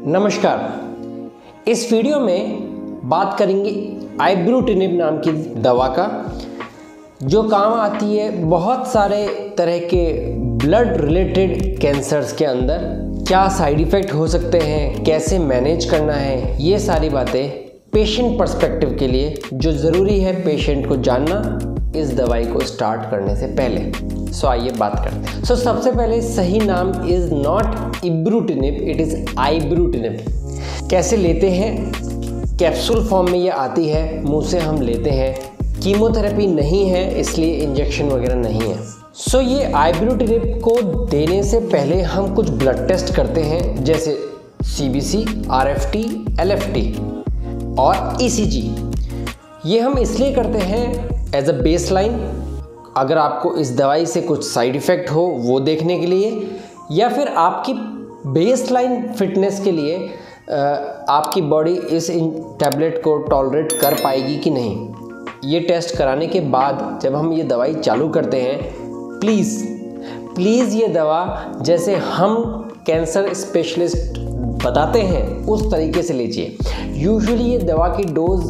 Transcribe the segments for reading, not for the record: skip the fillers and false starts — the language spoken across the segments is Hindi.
नमस्कार। इस वीडियो में बात करेंगे आइब्रूटिनिब नाम की दवा का, जो काम आती है बहुत सारे तरह के ब्लड रिलेटेड कैंसर्स के अंदर। क्या साइड इफ़ेक्ट हो सकते हैं, कैसे मैनेज करना है, ये सारी बातें पेशेंट पर्सपेक्टिव के लिए जो ज़रूरी है पेशेंट को जानना इस दवाई को स्टार्ट करने से पहले। आइए बात करते हैं। सबसे पहले सही नाम इज़ नॉट इब्रूटिनिब, इट इज़ आइब्रूटिनिब। कैसे लेते हैं? कैप्सूल फॉर्म में ये आती है, मुंह से हम लेते हैं। कीमोथेरेपी नहीं है, इसलिए इंजेक्शन वगैरह नहीं है। ये आइब्रूटिनिब को देने से पहले हम कुछ ब्लड टेस्ट करते हैं, जैसे CBC, RFT, LFT और ECG। ये हम इसलिए करते हैं एज अ बेसलाइन, अगर आपको इस दवाई से कुछ साइड इफ़ेक्ट हो वो देखने के लिए, या फिर आपकी बेसलाइन फिटनेस के लिए आपकी बॉडी इस टैबलेट को टॉलरेट कर पाएगी कि नहीं। ये टेस्ट कराने के बाद जब हम ये दवाई चालू करते हैं, प्लीज़ ये दवा जैसे हम कैंसर स्पेशलिस्ट बताते हैं उस तरीके से लीजिए। यूजुअली ये दवा की डोज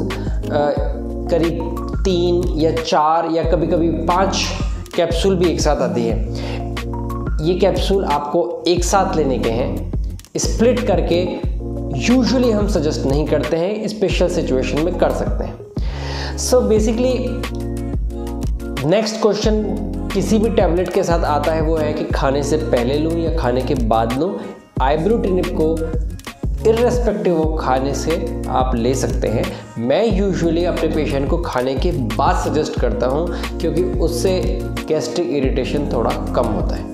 करीब 3 या 4 या कभी कभी 5 कैप्सूल भी एक साथ आती है। ये कैप्सूल आपको एक साथ लेने के हैं, स्प्लिट करके यूजुअली हम सजेस्ट नहीं करते हैं, स्पेशल सिचुएशन में कर सकते हैं। बेसिकली नेक्स्ट क्वेश्चन किसी भी टैबलेट के साथ आता है, वो है कि खाने से पहले लूँ या खाने के बाद लूँ। आइब्रूटिनिब को इर्रेस्पेक्टिव ऑफ खाने से आप ले सकते हैं। मैं यूजुअली अपने पेशेंट को खाने के बाद सजेस्ट करता हूं, क्योंकि उससे गैस्ट्रिक इरिटेशन थोड़ा कम होता है।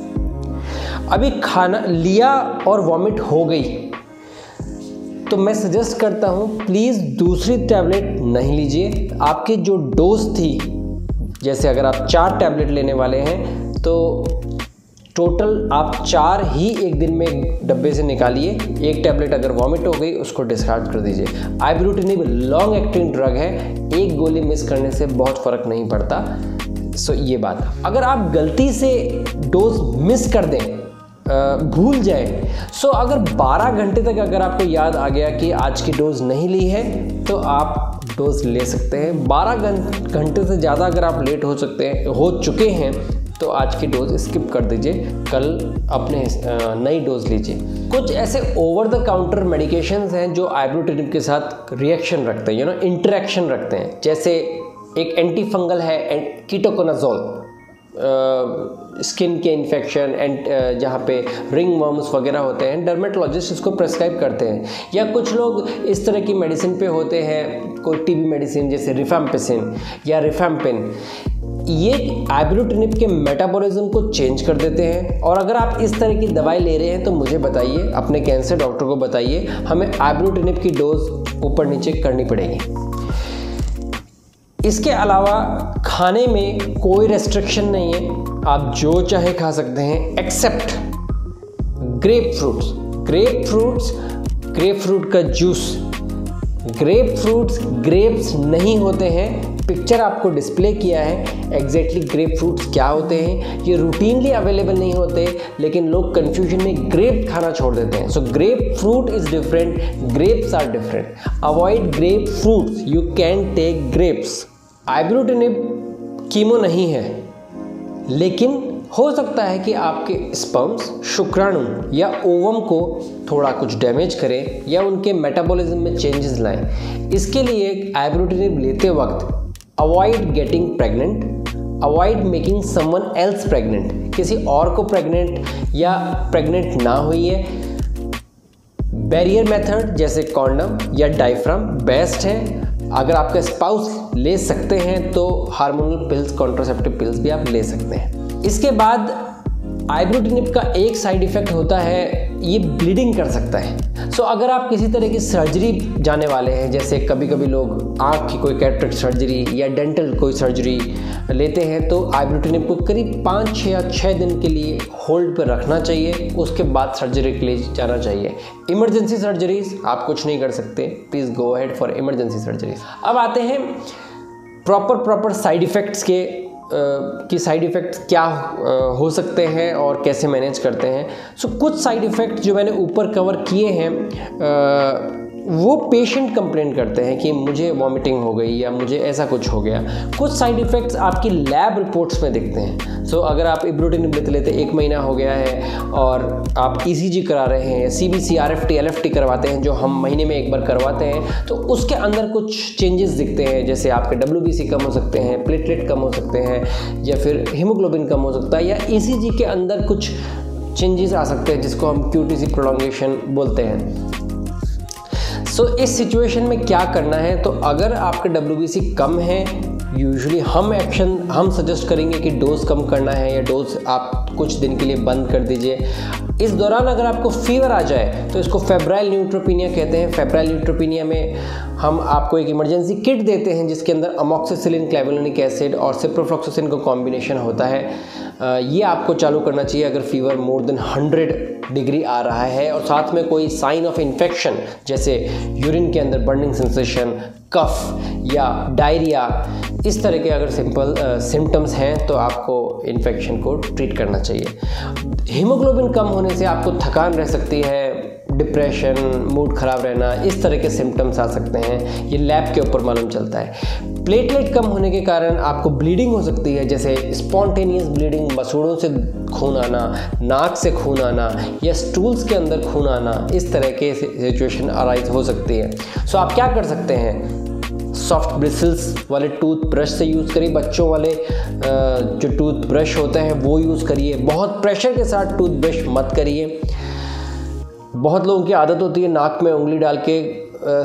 अभी खाना लिया और वॉमिट हो गई तो मैं सजेस्ट करता हूं प्लीज़ दूसरी टैबलेट नहीं लीजिए। आपकी जो डोज थी, जैसे अगर आप 4 टैबलेट लेने वाले हैं तो टोटल आप 4 ही एक दिन में डब्बे से निकालिए। एक टैबलेट अगर वॉमिट हो गई उसको डिस्कार्ड कर दीजिए। आइब्रूटिनिब लॉन्ग एक्टिंग ड्रग है, एक गोली मिस करने से बहुत फ़र्क नहीं पड़ता। ये बात, अगर आप गलती से डोज मिस कर दें, भूल जाए, अगर 12 घंटे तक अगर आपको याद आ गया कि आज की डोज नहीं ली है तो आप डोज ले सकते हैं। 12 घंटे से ज़्यादा अगर आप लेट हो चुके हैं तो आज की डोज स्किप कर दीजिए, कल अपने नई डोज लीजिए। कुछ ऐसे ओवर द काउंटर मेडिकेशंस हैं जो आइब्रूटिनिब के साथ रिएक्शन रखते हैं, इंटरेक्शन रखते हैं। जैसे एक एंटी फंगल है कीटोकोनाजोल, स्किन के इन्फेक्शन एंड जहाँ पे रिंग वर्म्स वगैरह होते हैं, डर्मेटोलॉजिस्ट इसको प्रेस्क्राइब करते हैं। या कुछ लोग इस तरह की मेडिसिन पे होते हैं, कोई TB मेडिसिन जैसे रिफैम्पिसिन या रिफैम्पिन। ये आइब्रूटिनिब के मेटाबॉलिज्म को चेंज कर देते हैं। और अगर आप इस तरह की दवाई ले रहे हैं तो मुझे बताइए, अपने कैंसर डॉक्टर को बताइए, हमें आइब्रूटिनिब की डोज ऊपर नीचे करनी पड़ेगी। इसके अलावा खाने में कोई रेस्ट्रिक्शन नहीं है, आप जो चाहे खा सकते हैं एक्सेप्ट ग्रेप फ्रूट का जूस। ग्रेप्स नहीं होते हैं। पिक्चर आपको डिस्प्ले किया है एग्जैक्टली ग्रेप फ्रूट्स क्या होते हैं। ये रूटीनली अवेलेबल नहीं होते, लेकिन लोग कंफ्यूजन में ग्रेप खाना छोड़ देते हैं। Grapefruit is different, grapes are different. Avoid grapefruits, you can take grapes. Ibrutinib chemo नहीं है, लेकिन हो सकता है कि आपके स्पर्म्स, शुक्राणु या ओवम को थोड़ा कुछ डैमेज करें या उनके मेटाबॉलिज्म में चेंजेस लाएं। इसके लिए आइब्रूटिनिब लेते वक्त avoid getting pregnant, avoid making someone else pregnant, किसी और को प्रेग्नेंट या प्रेग्नेंट ना हुई है। बैरियर मेथड जैसे कॉन्डम या डायफ्राम बेस्ट है। अगर आपका स्पाउस ले सकते हैं तो हार्मोनल पिल्स, कॉन्ट्रासेप्टिव पिल्स भी आप ले सकते हैं। इसके बाद आइब्रूटिनिब का एक साइड इफ़ेक्ट होता है, ये ब्लीडिंग कर सकता है। अगर आप किसी तरह की सर्जरी जाने वाले हैं, जैसे कभी कभी लोग आँख की कोई कैटरेक्ट सर्जरी या डेंटल कोई सर्जरी लेते हैं, तो आइब्रूटिनिब को करीब 5 या 6 दिन के लिए होल्ड पर रखना चाहिए। उसके बाद सर्जरी के लिए जाना चाहिए। इमरजेंसी सर्जरीज आप कुछ नहीं कर सकते, please go ahead for emergency surgeries. अब आते हैं प्रॉपर साइड इफ़ेक्ट्स के कि साइड इफ़ेक्ट्स क्या हो सकते हैं और कैसे मैनेज करते हैं। सो कुछ साइड इफ़ेक्ट जो मैंने ऊपर कवर किए हैं वो पेशेंट कंप्लेंट करते हैं कि मुझे वॉमिटिंग हो गई या मुझे ऐसा कुछ हो गया। कुछ साइड इफ़ेक्ट्स आपकी लैब रिपोर्ट्स में दिखते हैं। सो अगर आप इब्रूटिनिब लेते 1 महीना हो गया है और आप ECG करा रहे हैं, CBC, RFT, LFT करवाते हैं, जो हम महीने में एक बार करवाते हैं, तो उसके अंदर कुछ चेंजेस दिखते हैं। जैसे आपके WBC कम हो सकते हैं, प्लेटलेट कम हो सकते हैं, या फिर हीमोग्लोबिन कम हो सकता है, या ECG के अंदर कुछ चेंजेस आ सकते हैं जिसको हम QTC प्रोलॉन्गेशन बोलते हैं। सो इस सिचुएशन में क्या करना है, तो अगर आपके WBC कम है, यूजुअली हम सजेस्ट करेंगे कि डोज कम करना है या डोज आप कुछ दिन के लिए बंद कर दीजिए। इस दौरान अगर आपको फीवर आ जाए तो इसको फेब्राइल न्यूट्रोपिनिया कहते हैं। फेब्राइल न्यूट्रोपिनिया में हम आपको एक इमरजेंसी किट देते हैं जिसके अंदर अमोक्सिसिलिन, क्लेवुलानिक एसिड और सिप्रोफ्लॉक्सासिन का कॉम्बिनेशन होता है। ये आपको चालू करना चाहिए अगर फीवर मोर देन 100 डिग्री आ रहा है और साथ में कोई साइन ऑफ इन्फेक्शन जैसे यूरिन के अंदर बर्निंग सेंसेशन, कफ या डायरिया, इस तरह के अगर सिम्टम्स हैं तो आपको इन्फेक्शन को ट्रीट करना चाहिए। हीमोग्लोबिन कम होने से आपको थकान रह सकती है, डिप्रेशन, मूड ख़राब रहना, इस तरह के सिम्टम्स आ सकते हैं। ये लैब के ऊपर मालूम चलता है। प्लेटलेट कम होने के कारण आपको ब्लीडिंग हो सकती है, जैसे स्पॉन्टेनियस ब्लीडिंग, मसूड़ों से खून आना, नाक से खून आना या स्टूल्स के अंदर खून आना, इस तरह के सिचुएशन अराइज हो सकती है। सो आप क्या कर सकते हैं, सॉफ्ट ब्रिसल्स वाले टूथब्रश से यूज़ करिए। बच्चों वाले जो टूथब्रश होते हैं वो यूज़ करिए। बहुत प्रेशर के साथ टूथब्रश मत करिए। बहुत लोगों की आदत होती है नाक में उंगली डाल के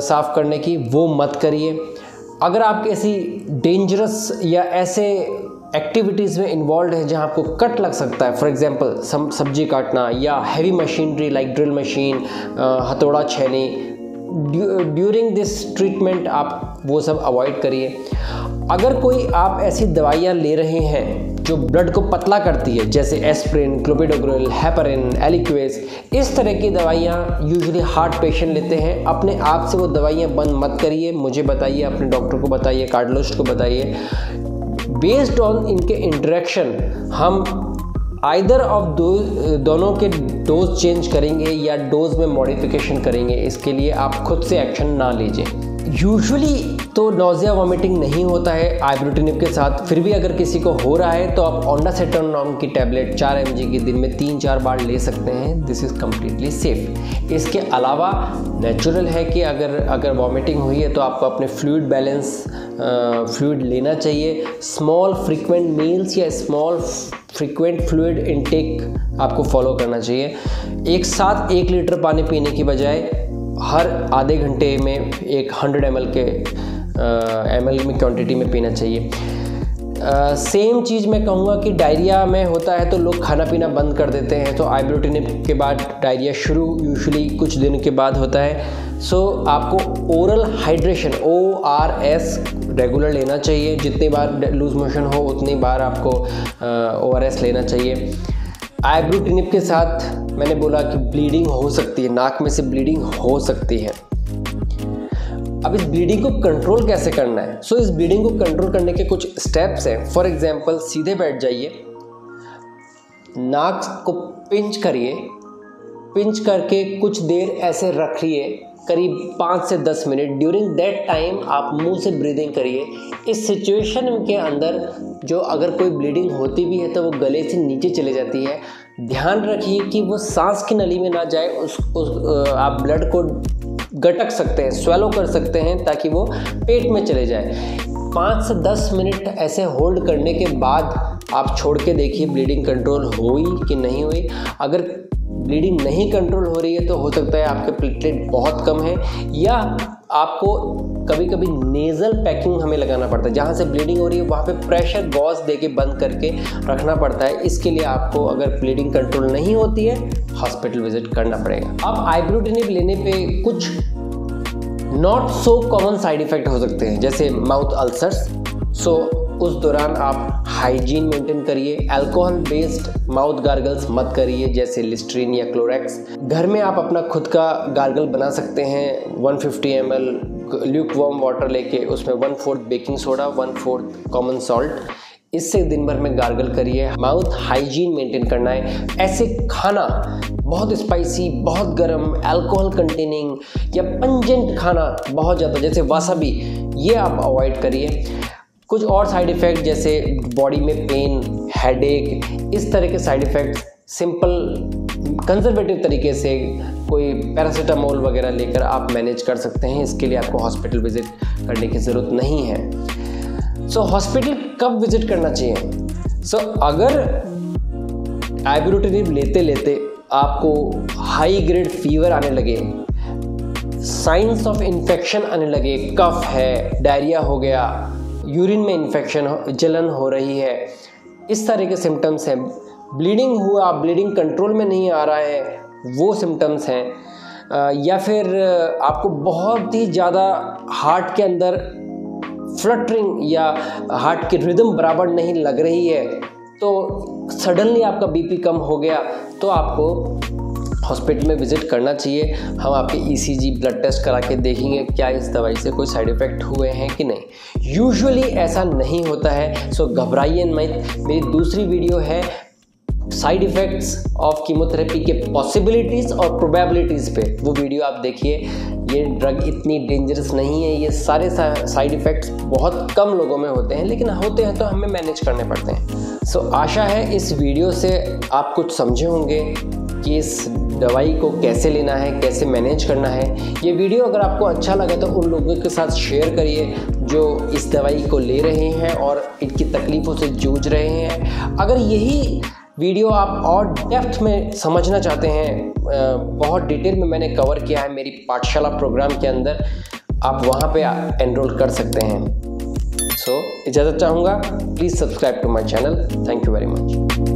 साफ़ करने की, वो मत करिए। अगर आप ऐसी डेंजरस या ऐसे एक्टिविटीज़ में इन्वॉल्व है जहां आपको कट लग सकता है, फॉर एग्जांपल सब्जी काटना या heavy machinery like drill machine, हथौड़ा, छेनी, ड्यूरिंग दिस ट्रीटमेंट आप वो सब अवॉइड करिए। अगर कोई आप ऐसी दवाइयाँ ले रहे हैं जो ब्लड को पतला करती है, जैसे एस्प्रिन, क्लोपिडोग्रेल, हेपारिन, एलिक्वेस, इस तरह की दवाइयाँ यूजुअली हार्ट पेशेंट लेते हैं। अपने आप से वो दवाइयाँ बंद मत करिए, मुझे बताइए, अपने डॉक्टर को बताइए, कार्डियोलॉजिस्ट को बताइए। बेस्ड ऑन इनके इंटरेक्शन हम आइदर ऑफ दोनों के डोज चेंज करेंगे या डोज में मॉडिफिकेशन करेंगे। इसके लिए आप खुद से एक्शन ना लीजिए। यूजुअली तो नोज़िया वॉमिटिंग नहीं होता है आइब्रूटिनिब के साथ, फिर भी अगर किसी को हो रहा है तो आप ओंडासेटोन नाम की टैबलेट 4 mg की दिन में 3-4 बार ले सकते हैं। This is completely safe. इसके अलावा नेचुरल है कि अगर वॉमिटिंग हुई है तो आपको अपने फ्लूइड लेना चाहिए। स्मॉल फ्रीक्वेंट मील्स या स्मॉल फ्रीक्वेंट फ्लूइड इनटेक आपको फॉलो करना चाहिए। एक साथ 1 लीटर पानी पीने की बजाय हर आधे घंटे में एक 100 ml में क्वांटिटी में पीना चाहिए। सेम चीज़ मैं कहूँगा कि डायरिया में होता है तो लोग खाना पीना बंद कर देते हैं, तो आइब्रूटिनिब के बाद डायरिया शुरू यूजुअली कुछ दिन के बाद होता है। सो आपको ओरल हाइड्रेशन ORS रेगुलर लेना चाहिए। जितनी बार लूज मोशन हो उतनी बार आपको ORS लेना चाहिए। आइब्रूटिनिब के साथ मैंने बोला कि ब्लीडिंग हो सकती है, नाक में से ब्लीडिंग हो सकती है। अब इस ब्लीडिंग को कंट्रोल कैसे करना है? सो इस ब्लीडिंग को कंट्रोल करने के कुछ स्टेप्स हैं। फॉर एग्जांपल, सीधे बैठ जाइए, नाक को पिंच करिए, पिंच करके कुछ देर ऐसे रखिए, करीब 5 से 10 मिनट। ड्यूरिंग दैट टाइम आप मुंह से ब्रीदिंग करिए। इस सिचुएशन के अंदर जो अगर कोई ब्लीडिंग होती भी है तो वो गले से नीचे चले जाती है। ध्यान रखिए कि वो सांस की नली में ना जाए। आप ब्लड को गटक सकते हैं, स्वेलो कर सकते हैं ताकि वो पेट में चले जाए। 5 से 10 मिनट ऐसे होल्ड करने के बाद आप छोड़ के देखिए ब्लीडिंग कंट्रोल हुई कि नहीं हुई। अगर ब्लीडिंग नहीं कंट्रोल हो रही है तो हो सकता है आपके प्लेटलेट बहुत कम है, या आपको कभी कभी नेज़ल पैकिंग हमें लगाना पड़ता है। जहाँ से ब्लीडिंग हो रही है वहाँ पे प्रेशर गॉज दे के बंद करके रखना पड़ता है। इसके लिए आपको अगर ब्लीडिंग कंट्रोल नहीं होती है हॉस्पिटल विजिट करना पड़ेगा। अब आइब्रूटिनिब लेने पे कुछ not so common side effect हो सकते हैं, जैसे माउथ अल्सर्स। सो उस दौरान आप हाइजीन मेंटेन करिए। अल्कोहल बेस्ड माउथ गार्गल्स मत करिए, जैसे लिस्ट्रीन या क्लोरेक्स। घर में आप अपना खुद का गार्गल बना सकते हैं। 150 ml ल्यूक वार्म वाटर लेके उसमें 1/4 बेकिंग सोडा, 1/4 कॉमन सॉल्ट, इससे दिन भर में गार्गल करिए। माउथ हाइजीन मेंटेन करना है। ऐसे खाना बहुत स्पाइसी, बहुत गर्म, अल्कोहल कंटेनिंग या पंजेंट खाना बहुत ज़्यादा जैसे वासाबी, ये आप अवॉइड करिए। कुछ और साइड इफ़ेक्ट जैसे बॉडी में पेन, हेडेक, इस तरह के साइड इफ़ेक्ट सिंपल कंजर्वेटिव तरीके से कोई पैरासीटामोल वगैरह लेकर आप मैनेज कर सकते हैं। इसके लिए आपको हॉस्पिटल विज़िट करने की ज़रूरत नहीं है। सो हॉस्पिटल कब विज़िट करना चाहिए? सो अगर आइब्यूटिनिब लेते लेते आपको हाई ग्रेड फीवर आने लगे, साइंस ऑफ इन्फेक्शन आने लगे, कफ है, डायरिया हो गया, यूरिन में इन्फेक्शन, जलन हो रही है, इस तरह के सिम्टम्स हैं, ब्लीडिंग हुआ, ब्लीडिंग कंट्रोल में नहीं आ रहा है, वो सिम्टम्स हैं, या फिर आपको बहुत ही ज़्यादा हार्ट के अंदर फ्लटरिंग या हार्ट की रिदम बराबर नहीं लग रही है, तो सडनली आपका बीपी कम हो गया, तो आपको हॉस्पिटल में विज़िट करना चाहिए। हम आपके ईसीजी, ब्लड टेस्ट करा के देखेंगे क्या इस दवाई से कोई साइड इफ़ेक्ट हुए हैं कि नहीं। यूजुअली ऐसा नहीं होता है, सो घबराइए मत। मेरी दूसरी वीडियो है साइड इफ़ेक्ट्स ऑफ कीमोथेरेपी के पॉसिबिलिटीज़ और प्रोबेबिलिटीज़ पे, वो वीडियो आप देखिए। ये ड्रग इतनी डेंजरस नहीं है, ये सारे साइड इफ़ेक्ट्स बहुत कम लोगों में होते हैं, लेकिन होते हैं तो हमें मैनेज करने पड़ते हैं। सो आशा है इस वीडियो से आप कुछ समझे होंगे कि इस दवाई को कैसे लेना है, कैसे मैनेज करना है। ये वीडियो अगर आपको अच्छा लगे तो उन लोगों के साथ शेयर करिए जो इस दवाई को ले रहे हैं और इनकी तकलीफ़ों से जूझ रहे हैं। अगर यही वीडियो आप और डेप्थ में समझना चाहते हैं, बहुत डिटेल में मैंने कवर किया है मेरी पाठशाला प्रोग्राम के अंदर, आप वहाँ पे एनरोल कर सकते हैं। सो इजाज़त चाहूँगा। Please subscribe to my channel. Thank you very much.